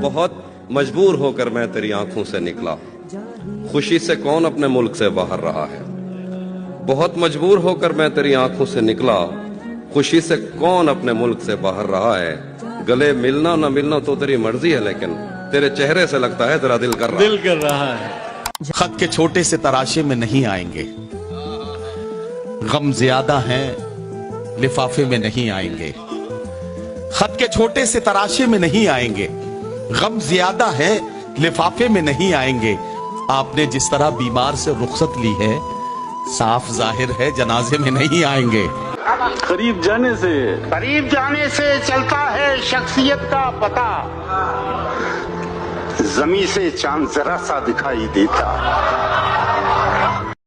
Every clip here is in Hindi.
बहुत मजबूर होकर मैं तेरी आंखों से निकला, खुशी से कौन अपने मुल्क से बाहर रहा है। बहुत मजबूर होकर मैं तेरी आंखों से निकला, खुशी से कौन अपने मुल्क से बाहर रहा है। गले मिलना ना मिलना तो तेरी मर्जी है, लेकिन तेरे चेहरे से लगता है तेरा दिल कर रहा है। खत के छोटे से तराशे में नहीं आएंगे, गम ज्यादा है लिफाफे में नहीं आएंगे। खत के छोटे से तराशे में नहीं आएंगे, गम ज्यादा है लिफाफे में नहीं आएंगे। आपने जिस तरह बीमार से रुखसत ली है, साफ जाहिर है जनाजे में नहीं आएंगे। करीब जाने से चलता है शख्सियत का पता, जमी से चांद जरा सा दिखाई देता।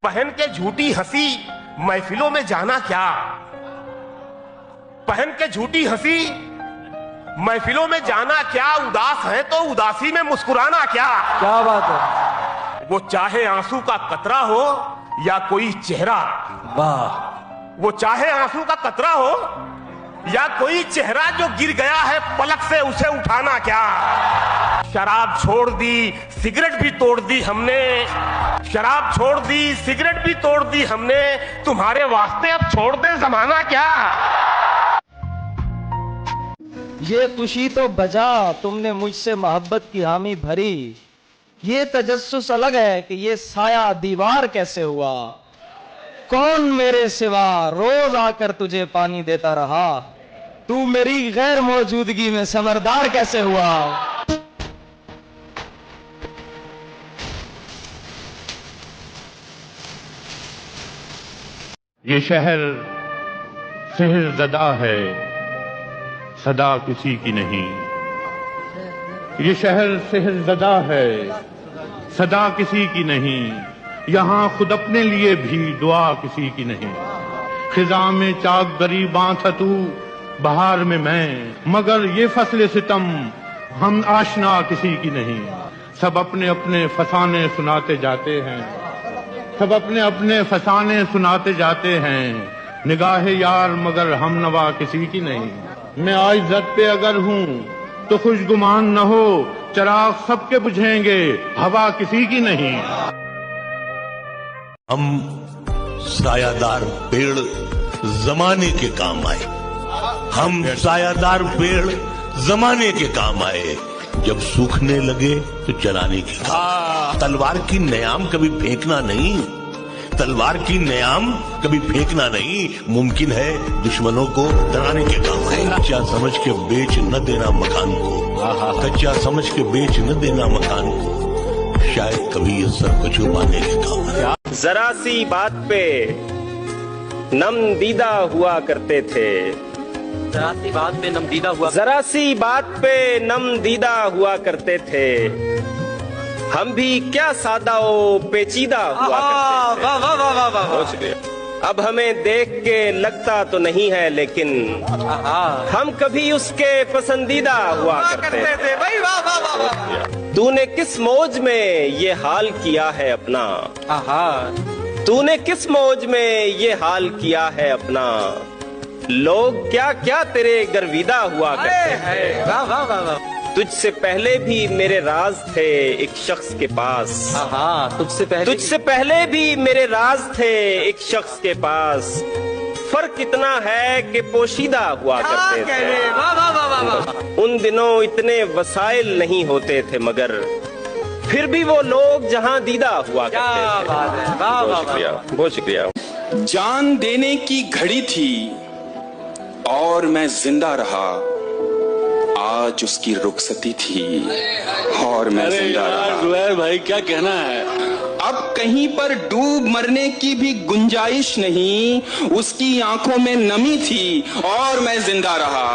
पहन के झूठी हंसी महफिलों में जाना क्या, पहन के झूठी हंसी महफिलों में जाना क्या। उदास है तो उदासी में मुस्कुराना क्या। क्या बात है। वो चाहे आंसू का कतरा हो या कोई चेहरा, वाह। वो चाहे आंसू का कतरा हो या कोई चेहरा जो गिर गया है पलक से, उसे उठाना क्या। शराब छोड़ दी सिगरेट भी तोड़ दी हमने, शराब छोड़ दी सिगरेट भी तोड़ दी हमने, तुम्हारे वास्ते अब छोड़ दे जमाना क्या। ये खुशी तो बजा तुमने मुझसे मोहब्बत की हामी भरी, ये तजस्सुस अलग है कि ये साया दीवार कैसे हुआ। कौन मेरे सिवा रोज आकर तुझे पानी देता रहा, तू मेरी गैर मौजूदगी में समरदार कैसे हुआ। ये शहर सेहरज़दा है, सदा किसी की नहीं। ये शहर सेहरज़दा है, सदा किसी की नहीं। यहाँ खुद अपने लिए भी दुआ किसी की नहीं। खिजा में चाक गरीबां था तू, बहार में मैं, मगर ये फसले सितम हम आशना किसी की नहीं। सब अपने अपने फसाने सुनाते जाते हैं, सब अपने अपने फसाने सुनाते जाते हैं। निगाहे यार मगर हम नवा किसी की नहीं। मैं आइज़त पे अगर हूँ तो खुशगुमान न हो, चराग सबके बुझेंगे हवा किसी की नहीं। हम सायादार पेड़ जमाने के काम आए, हम सायादार पेड़ जमाने के काम आए। जब सूखने लगे तो जलाने के काम। तलवार की नयाम कभी फेंकना नहीं, तलवार की नयाम कभी फेंकना नहीं। मुमकिन है दुश्मनों को डराने के काम है। कच्चा समझ के बेच न देना मकान को, कच्चा समझ के बेच न देना मकान को, शायद कभी ये सर को छुपाने के काम है। जरा सी बात पे नम दीदा हुआ करते थे, जरा सी बात पे नम दीदा हुआ, जरा सी बात पे नम दीदा हुआ करते थे। हम भी क्या सादा ओ पेचीदा हुआ करते थे। वाह वाह वाह वाह वाह। अब हमें देख के लगता तो नहीं है, लेकिन हम कभी उसके पसंदीदा हुआ करते थे। भाई वाह वाह वाह। तूने किस मौज में ये हाल किया है अपना, तूने किस मौज में ये हाल किया है अपना। लोग क्या क्या तेरे गर्विदा हुआ करते थे। वाह वाह वाह वाह। तुझसे पहले भी मेरे राज थे एक शख्स के पास, तुझसे पहले भी मेरे राज थे एक शख्स के पास। फर्क इतना है कि पोशीदा हुआ करते थे। वाह वाह वाह वाह। उन दिनों इतने वसाइल नहीं होते थे, मगर फिर भी वो लोग जहां दीदा हुआ करते थे। बहुत शुक्रिया, बहुत शुक्रिया। जान देने की घड़ी थी और मैं जिंदा रहा, आज उसकी रुखसती थी और मैं जिंदा रहा। जुबैर भाई क्या कहना है। अब कहीं पर डूब मरने की भी गुंजाइश नहीं, उसकी आंखों में नमी थी और मैं जिंदा रहा।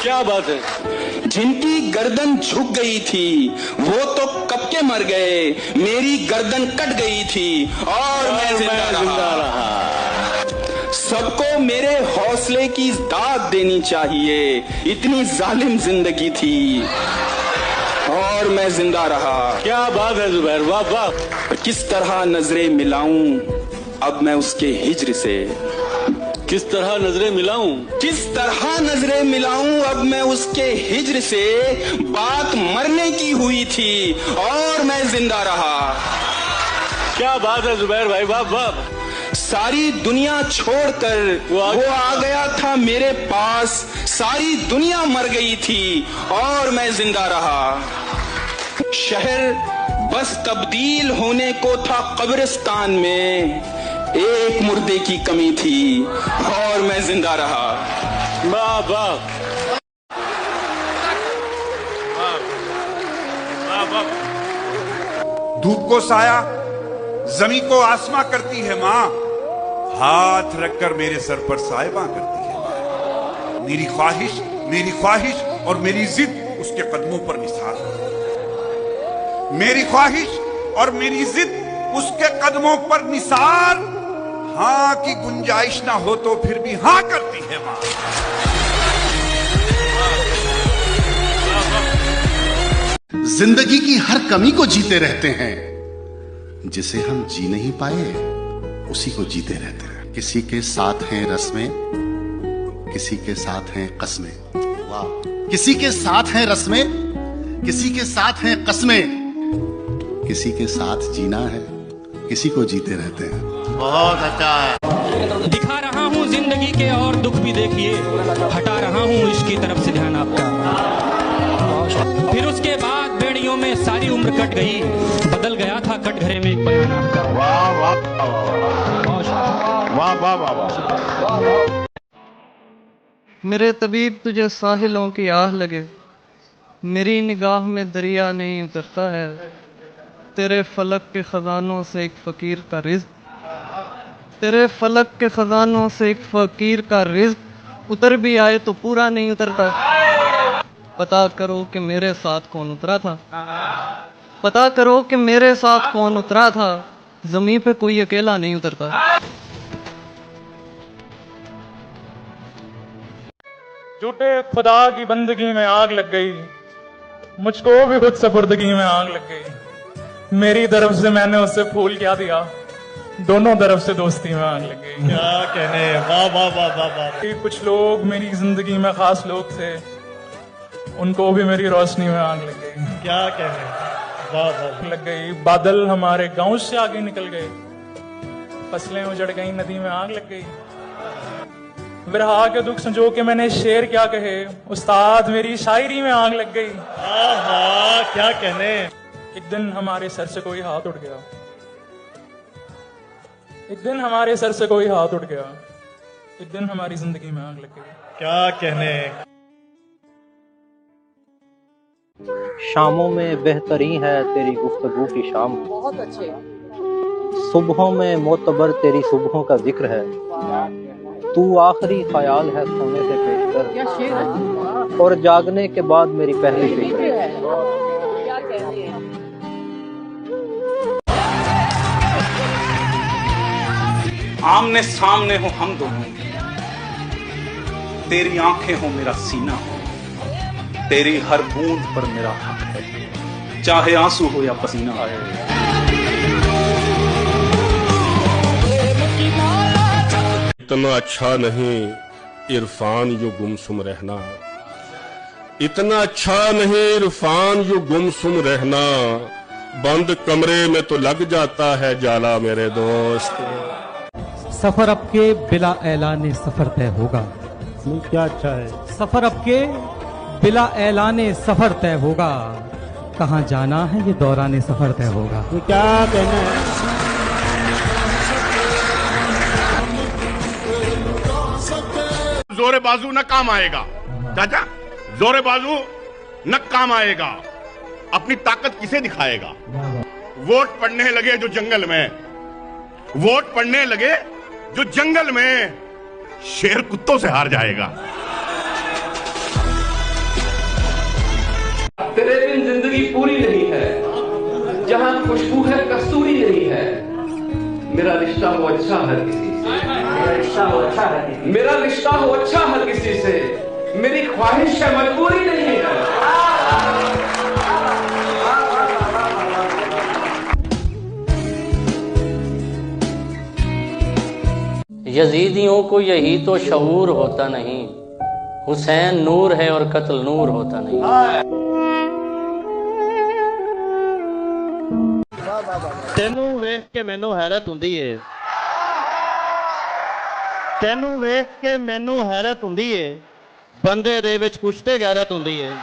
क्या बात है। जिनकी गर्दन झुक गई थी वो तो कब के मर गए, मेरी गर्दन कट गई थी और मैं जिंदा रहा। सबको मेरे हौसले की दाद देनी चाहिए, इतनी जालिम जिंदगी थी और मैं जिंदा रहा। क्या बात है जुबैर, वाह वाह। किस तरह नजरें मिलाऊं अब मैं उसके हिज्र से, किस तरह नजरें मिलाऊं, किस तरह नजरें मिलाऊं, अब मैं उसके हिज्र से, बात मरने की हुई थी और मैं जिंदा रहा। क्या बात है जुबैर भाई, वाह वाह। सारी दुनिया छोड़कर वो आ गया था मेरे पास, सारी दुनिया मर गई थी और मैं जिंदा रहा। शहर बस तब्दील होने को था कब्रिस्तान में, एक मुर्दे की कमी थी और मैं जिंदा रहा। वाह वाह। धूप को साया, जमीन को आसमां करती है माँ, हाथ रखकर मेरे सर पर साहिबा करती है। मेरी ख्वाहिश और मेरी जिद उसके कदमों पर निसार। मेरी ख्वाहिश और मेरी जिद उसके कदमों पर निसार, हाँ की गुंजाइश ना हो तो फिर भी हाँ करती है माँ। जिंदगी की हर कमी को जीते रहते हैं, जिसे हम जी नहीं पाए उसी को जीते रहते हैं। किसी के साथ हैं रस्में, किसी के साथ हैं कस्में। वाह। किसी के साथ हैं रस्में, किसी के साथ हैं कस्में, किसी के साथ जीना है, किसी को जीते रहते हैं। बहुत अच्छा है। दिखा रहा हूँ जिंदगी के और दुख भी देखिए, हटा रहा हूँ इसकी तरफ से ध्यान आपका। फिर उसके बाद बेड़ियों में सारी उम्र कट गई, बदल गया था कटघरे में एक बयान आपका। वाह वाह वाह वाह वाह वाह। मेरे तबीब तुझे साहिलों की आह लगे, मेरी निगाह में दरिया नहीं उतरता है। तेरे फलक के खजानों से एक फकीर का रिज़्क, तेरे फलक के खजानों से एक फकीर का रिज़्क उतर भी आए तो पूरा नहीं उतरता। पता करो कि मेरे साथ कौन उतरा था, पता करो कि मेरे साथ कौन उतरा था, ज़मीन पे कोई अकेला नहीं उतरता। झूठे खुदा की बंदगी में आग लग गई, मुझको भी खुद सपुर्दगी में आग लग गई। मेरी तरफ से मैंने उससे फूल क्या दिया, दोनों तरफ से दोस्ती में आग लग गई। क्या कहने, वाह वाह वाह वाह वाह। कुछ लोग मेरी जिंदगी में खास लोग थे, उनको भी मेरी रोशनी में आग लग गई। क्या कहने, वाह वाह लग गई। बादल हमारे गांव से आगे निकल गए, फसलें उजड़ गई, नदी में आग लग गई। विरहा के दुख संजो के मैंने शेर क्या कहे, उस्ताद मेरी शायरी में आग लग गई। आहा, क्या कहने। एक दिन हमारे सर से कोई हाथ उठ गया, एक दिन हमारे सर से कोई हाथ उठ गया, एक दिन हमारी जिंदगी में आग लग गई। क्या कहने। शामों में बेहतरीन है तेरी गुफ्तगू की शाम, बहुत अच्छे। सुबहों में मोतबर तेरी सुबहों का जिक्र है, तू आखिरी ख्याल है सोने से पेशतर, और जागने के बाद मेरी पहली फिक्र है। आमने सामने हो हम दोनों, तेरी आंखें हो मेरा सीना हो, तेरी हर बूंद पर मेरा हक है, चाहे आंसू हो या पसीना आए। इतना अच्छा नहीं इरफान यू गुमसुम रहना, इतना अच्छा नहीं इरफान यू गुमसुम रहना, बंद कमरे में तो लग जाता है जाला मेरे दोस्त। सफर अब के बिला ऐलाने सफर तय होगा। क्या अच्छा है। सफर अब के बिला ऐलाने सफर तय होगा, कहाँ जाना है ये दौराने सफर तय होगा। ये क्या कहना है। जोरे बाजू न काम आएगा चाचा, जोरे बाजू न काम आएगा, अपनी ताकत किसे दिखाएगा। वोट पड़ने लगे जो जंगल में, वोट पड़ने लगे जो जंगल में, शेर कुत्तों से हार जाएगा। तेरे बिन जिंदगी पूरी नहीं है, जहां खुशबू है कस्तूरी नहीं है। मेरा रिश्ता हो अच्छा हर किसी से, मेरा रिश्ता हो अच्छा हर किसी से, मेरा रिश्ता हो अच्छा हर किसी से, मेरी ख्वाहिश है मजबूरी नहीं है। यजीदियों को यही तो शऊर होता नहीं, हुसैन नूर है और कत्ल नूर होता नहीं। तेनू वेख के मैनू हैरत हुंदी है, तेनू वेख के मैनू हैरत हुंदी है, बंदे दे विच कुछ ते गैरत हुंदी है।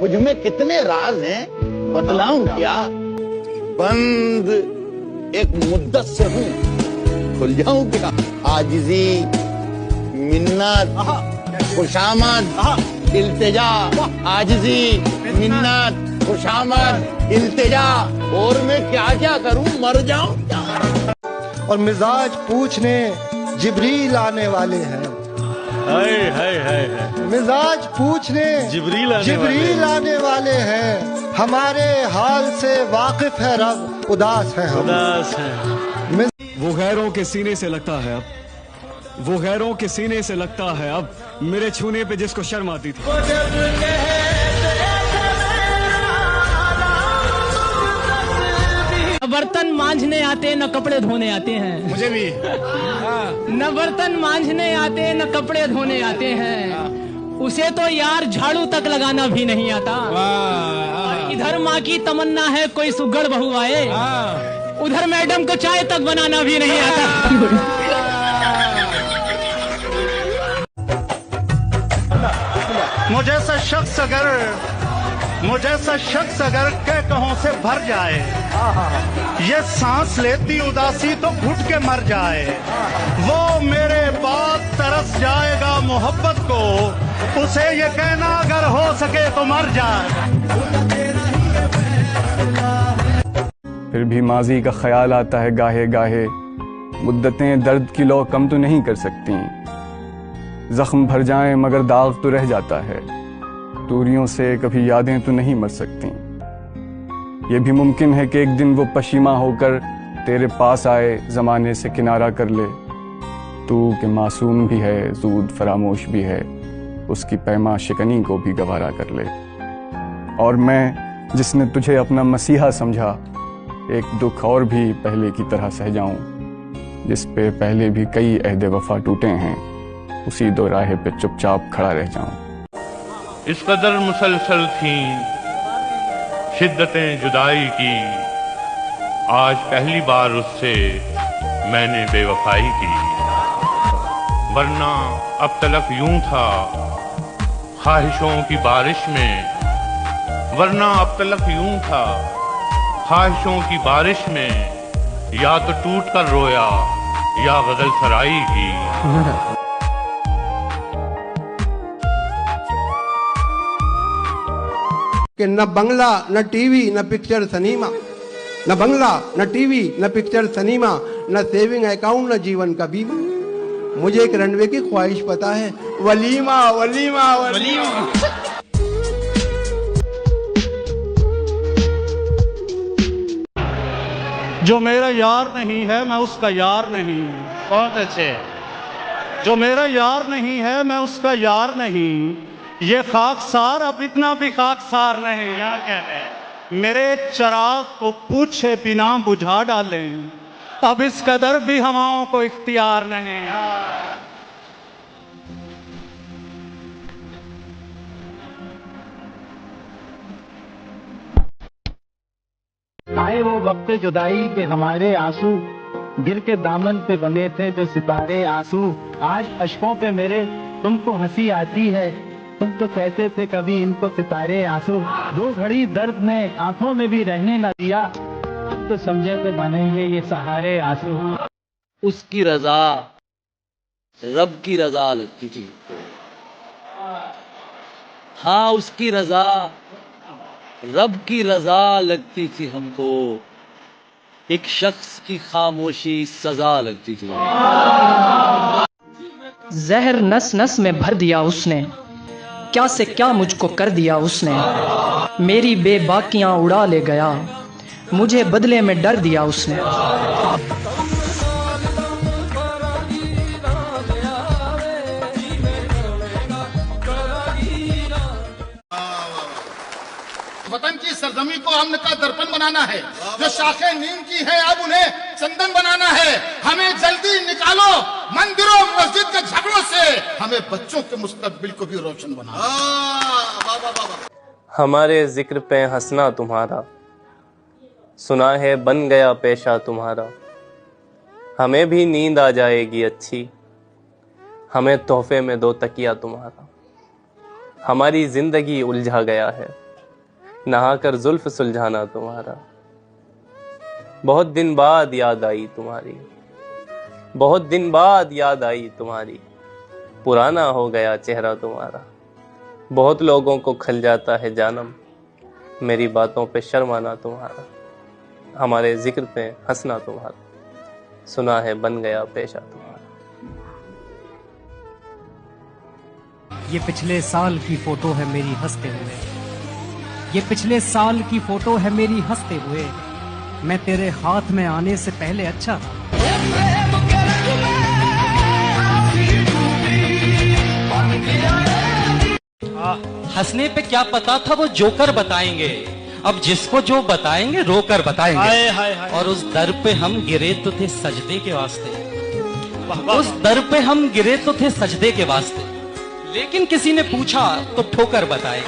मुझ में कितने राज हैं बतलाऊं क्या? बंद एक मुद्दत से हूं, खुल जाऊं क्या? आजिजी, मिन्नत, खुशामद, इल्तिजा, आजिजी, मिन्नत, खुशामद, इल्तिजा, और मैं क्या क्या करूं, मर जाऊं क्या? और मिजाज पूछने जिब्रील आने वाले हैं। हाय हाय हाय, मिजाज पूछने जिब्रील आने वाले हैं। हमारे हाल से वाकिफ है रब, उदास है हम, उदास है। वो गैरों के सीने से लगता है अब, वो गैरों के सीने से लगता है अब, मेरे छूने पे जिसको शर्म आती थी। बर्तन मांझने आते न कपड़े धोने आते हैं। मुझे भी। न बर्तन मांझने आते न कपड़े धोने आते हैं, उसे तो यार झाड़ू तक लगाना भी नहीं आता। इधर माँ की तमन्ना है कोई सुगड़ बहू आए, उधर मैडम को चाय तक बनाना भी नहीं आता। मुझे सा शख्स अगर के कहों से भर जाए, ये सांस लेती उदासी तो घुट के मर जाए, वो मेरे बाद तरस जाएगा मोहब्बत को, उसे ये कहना अगर हो सके तो मर जाए। फिर भी माजी का ख्याल आता है गाहे गाहे, मुद्दतें दर्द की लौ कम तो नहीं कर सकती, जख्म भर जाएं मगर दाग तो रह जाता है, दूरियों से कभी यादें तो नहीं मर सकती। ये भी मुमकिन है कि एक दिन वो पशीमा होकर तेरे पास आए, जमाने से किनारा कर ले। तू के मासूम भी है, जूद फरामोश भी है, उसकी पैमा शिकनी को भी गवारा कर ले। और मैं जिसने तुझे अपना मसीहा समझा, एक दुख और भी पहले की तरह सह जाऊं, जिस पे पहले भी कई अहद वफा टूटे हैं, उसी दो राहे पे चुपचाप खड़ा रह जाऊं। इस कदर मुसलसल थी शिद्दतें जुदाई की, आज पहली बार उससे मैंने बेवफाई की, वरना अब तलक यूं था ख्वाहिशों की बारिश में, वरना अब तलक यूं था ख्वाहिशों की बारिश में, या तो टूट कर रोया या गजल सराई की। कि न बंगला न टीवी न पिक्चर सिनेमा, न बंगला न टीवी न पिक्चर सिनेमा, न सेविंग अकाउंट न जीवन का बीमा। मुझे एक रनवे की ख्वाहिश पता है, वलीमा वलीमा वलीमा। जो मेरा यार नहीं है मैं उसका यार नहीं। बहुत अच्छे। जो मेरा यार नहीं है मैं उसका यार नहीं, ये खाकसार अब इतना भी खाकसार नहीं। क्या कहते हैं, मेरे चिराग को पूछे बिना बुझा डालें, अब इस कदर भी हवाओं को इख्तियार नहीं। आए वो वक्त जुदाई के हमारे आंसू, गिर के दामन पे बने थे जो सितारे आंसू। आज अशकों पे मेरे तुमको हंसी आती है, तुम तो कहते थे कभी इनको सितारे आंसू। दो घड़ी दर्द ने आंखों में भी रहने न दिया, अब तो समझे थे बनेंगे ये सहारे आंसू। उसकी रजा रब की रजा लगती थी। हाँ, उसकी रजा रब की रजा लगती थी हमको, एक शख्स की खामोशी सजा लगती थी। जहर नस नस में भर दिया उसने, क्या से क्या मुझको कर दिया उसने। मेरी बेबाकियां उड़ा ले गया, मुझे बदले में डर दिया उसने। वतन की सरजमी को अमन का दर्पण बनाना है। जो शाखें नीम की है अब उन्हें चंदन बनाना है। हमें जल्दी निकालो मंदिरों मस्जिद के झगड़ों से, हमें बच्चों के मुस्तकबिल को भी रोशन बनाना। हमारे जिक्र पे हंसना तुम्हारा, सुना है बन गया पेशा तुम्हारा। हमें भी नींद आ जाएगी अच्छी, हमें तोहफे में दो तकिया तुम्हारा। हमारी जिंदगी उलझा गया है, नहाकर जुल्फ सुलझाना तुम्हारा। बहुत दिन बाद याद आई तुम्हारी, बहुत दिन बाद याद आई तुम्हारी। पुराना हो गया चेहरा तुम्हारा, बहुत लोगों को खल जाता है जानम। मेरी बातों पे शर्माना तुम्हारा, हमारे जिक्र पे हंसना तुम्हारा। सुना है बन गया पेशा तुम्हारा। ये पिछले साल की फोटो है मेरी हंसते हुए, ये पिछले साल की फोटो है मेरी हंसते हुए। मैं तेरे हाथ में आने से पहले अच्छा था। हंसने पे क्या पता था वो जोकर बताएंगे, अब जिसको जो बताएंगे रोकर बताएंगे। हाय हाय हाय। और उस दर पे हम गिरे तो थे सजदे के वास्ते, उस दर पे हम गिरे तो थे सजदे के वास्ते। लेकिन किसी ने पूछा तो ठोकर बताए।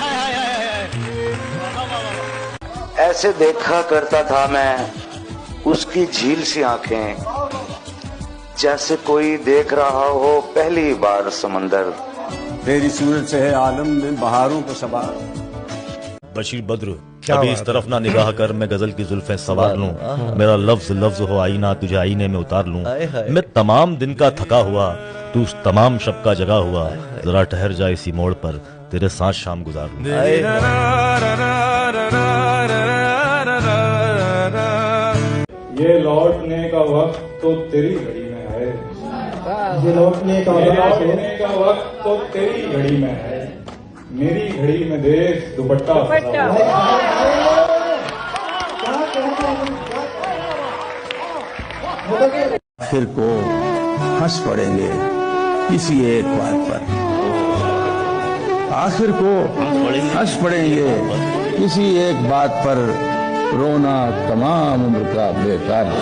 ऐसे देखा करता था मैं उसकी झील सी आंखें, जैसे कोई देख रहा हो पहली बार समंदर। तेरी सूरत से है आलम में बहारों को सवार। बशीर बद्र अभी इस तरफ ना निगाह कर, मैं गजल की जुल्फें सवार लूं। मेरा लफ्ज लफ्ज हो आईना, तुझे आईने में उतार लूं। मैं तमाम दिन का थका हुआ, तू तमाम शब का जगा हुआ। जरा ठहर जा इसी मोड़ पर, तेरे साथ शाम गुजार लूं। ये लौटने का वक्त तो तेरी घड़ी में है, ये लौटने का वक्त तो तेरी घड़ी में है। मेरी घड़ी में देख दुपट्टा आखिर को हंस पड़ेंगे किसी एक बात पर, आखिर को हंस पड़ेंगे किसी एक बात पर। रोना तमाम उम्र का बेकार है।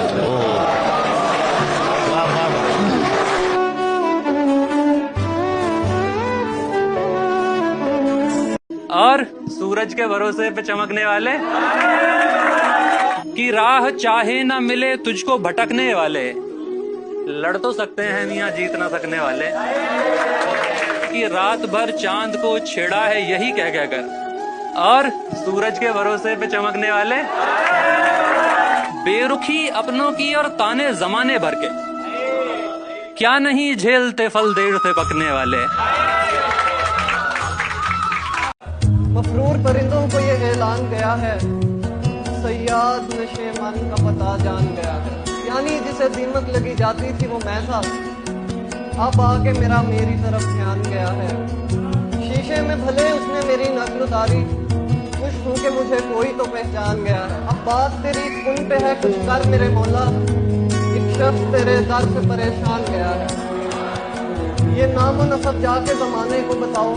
और सूरज के भरोसे पे चमकने वाले की राह चाहे ना मिले तुझको भटकने वाले। लड़ तो सकते हैं मियां जीत ना सकने वाले। कि रात भर चांद को छेड़ा है यही कह कर, और सूरज के भरोसे पे चमकने वाले। बेरुखी अपनों की और ताने जमाने भर के, क्या नहीं झेलते फल देर से पकने वाले। मफरूर परिंदों को ये ऐलान गया है, सयाद नशे मन का पता जान गया है। यानी जिसे दीमक लगी जाती थी वो मैं था, अब आके मेरा मेरी तरफ ध्यान गया है। शीशे में भले उसने मेरी नस्ल उतारी, खुश हूँ कि मुझे कोई तो पहचान गया है। अब बात तेरी उन पे है, कुछ कर मेरे मौला, एक शख्स तेरे दर से परेशान गया है। ये नाम और नसब जाके जमाने को बताओ,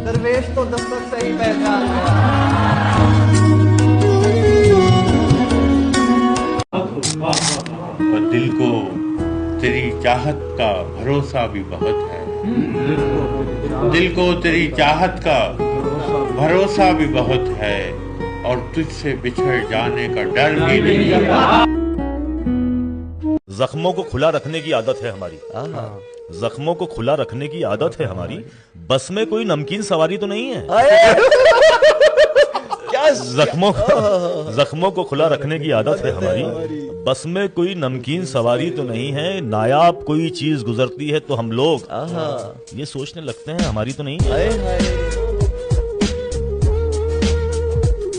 दरवेश तो दस्तक से ही पहचान पर दिल को तेरी चाहत का भरोसा भी बहुत है। दिल को तेरी चाहत का भरोसा भी बहुत है, और तुझसे बिछड़ जाने का डर भी नहीं है। जख्मों को खुला रखने की आदत है हमारी, जख्मों को खुला रखने की आदत है हमारी। बस में कोई नमकीन सवारी तो नहीं है। जख्मों को खुला रखने की आदत है हमारी, बस में कोई नमकीन सवारी तो नहीं है। नायाब कोई चीज गुजरती है तो हम लोग ये सोचने लगते हैं हमारी तो नहीं है।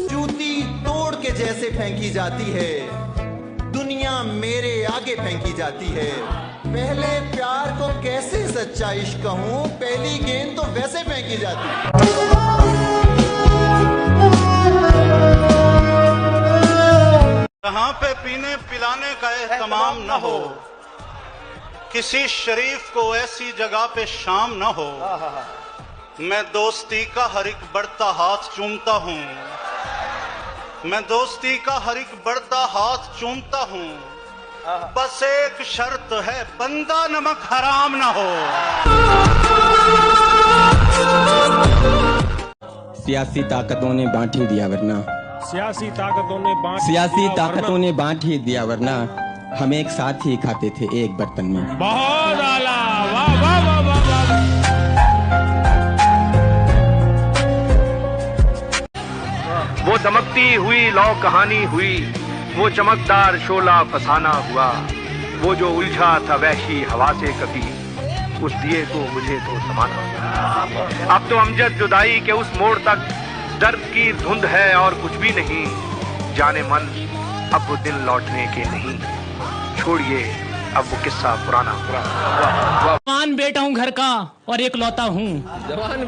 जूती तोड़ के जैसे फेंकी जाती है, दुनिया मेरे आगे फेंकी जाती है। पहले प्यार को कैसे सच्चा इश्क कहूं, पहली गेंद तो वैसे फेंकी जाती है। जहाँ पे पीने पिलाने का एहतमाम न हो, किसी शरीफ को ऐसी जगह पे शाम न हो, मैं दोस्ती का हर एक बढ़ता हाथ चूमता हूँ। मैं दोस्ती का हर एक बढ़ता हाथ चूमता हूँ, बस एक शर्त है, बंदा नमक हराम ना हो। सियासी ताकतों ने बांट ही दिया वरना, सियासी ताकतों ने बांट ही दिया वरना हम एक साथ ही खाते थे एक बर्तन में। बहुत आला, वाह वाह वाह वाह वाह। वो दमकती हुई लौ कहानी हुई, वो चमकदार शोला फसाना हुआ, वो जो उलझा था वैशी हवा से कभी, उस दिए को मुझे तो समाना। अब तो अमजद जुदाई के उस मोड़ तक दर्द की धुंध है और कुछ भी नहीं, जाने मन अब वो दिन लौटने के नहीं, छोड़िए अब वो किस्सा पुराना। जवान बेटा हूँ घर का और एक लौता हूँ, जवान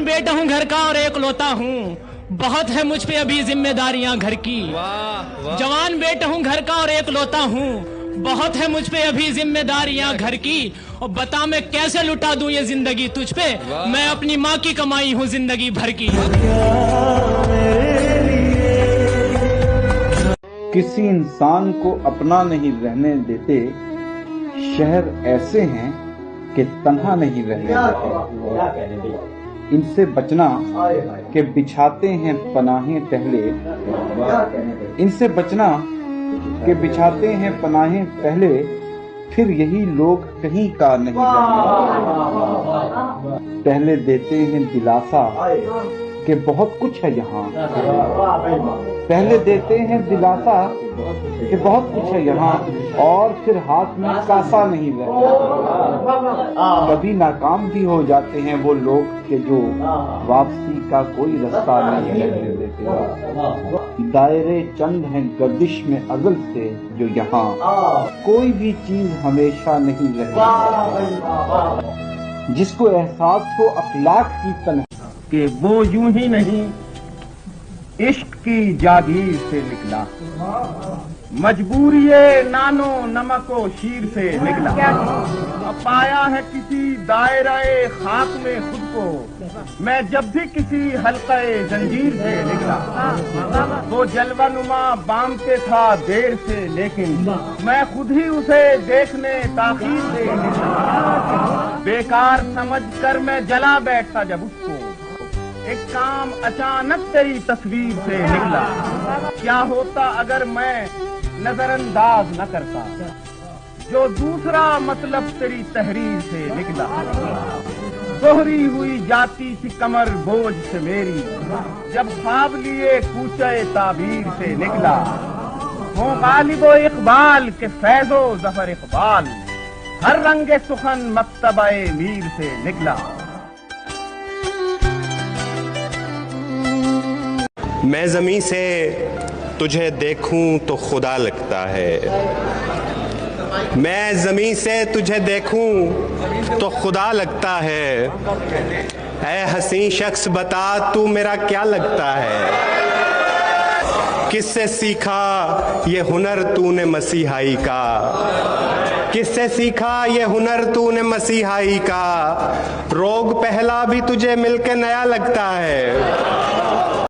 बेटा हूँ घर का और एक लौता हूँ, बहुत है मुझ पे अभी जिम्मेदारियां घर की। जवान बेटा हूँ घर का और एक लौता हूँ, बहुत है मुझ पे अभी जिम्मेदारियां घर की, और बता मैं कैसे लुटा दूं ये जिंदगी तुझ पे, मैं अपनी माँ की कमाई हूँ जिंदगी भर की। किसी इंसान को अपना नहीं रहने देते, शहर ऐसे हैं कि तन्हा नहीं रहने देते। इनसे बचना के बिछाते हैं पनाहें पहले, इनसे बचना के बिछाते हैं पनाहें पहले, फिर यही लोग कहीं का नहीं रहते। पहले देते हैं दिलासा कि बहुत कुछ है यहाँ, पहले देते हैं दिलासा कि बहुत कुछ है यहाँ, और फिर हाथ में कासा नहीं रहता। कभी नाकाम भी हो जाते हैं वो लोग के जो वापसी का कोई रास्ता नहीं रहने देते। दायरे चंद हैं गर्दिश में अज़ल से जो यहाँ, कोई भी चीज हमेशा नहीं रहती। जिसको एहसास हो अखलाक की तन्हा कि वो यूं ही नहीं इश्क की जागीर से निकला, मजबूरिये नानो नमको शीर से निकला। पाया है किसी दायरे खाक में खुद को, मैं जब भी किसी हल्के जंजीर से निकला। वो जलवानुमा बाम पे था देर से, लेकिन मैं खुद ही उसे देखने ताखीर से निकला। बेकार समझ कर मैं जला बैठा जब उसको, एक काम अचानक तेरी तस्वीर से निकला। क्या होता अगर मैं नजरअंदाज न करता जो दूसरा मतलब तेरी तहरीर से निकला। दोहरी हुई जाती थी कमर बोझ से मेरी, जब ख्वाब लिए कूचे ताबीर से निकला। हो गालिबो इकबाल के फैजो जफर इकबाल, हर रंगे सुखन मक्तबाए मीर से निकला। मैं ज़मीं से तुझे देखूं तो खुदा लगता है, मैं ज़मीं से तुझे देखूं तो खुदा लगता है। ऐ हसीं शख्स बता तू मेरा क्या लगता है, किससे सीखा ये हुनर तूने मसीहाई का, किससे सीखा ये हुनर तूने मसीहाई का। रोग पहला भी तुझे मिलके नया लगता है,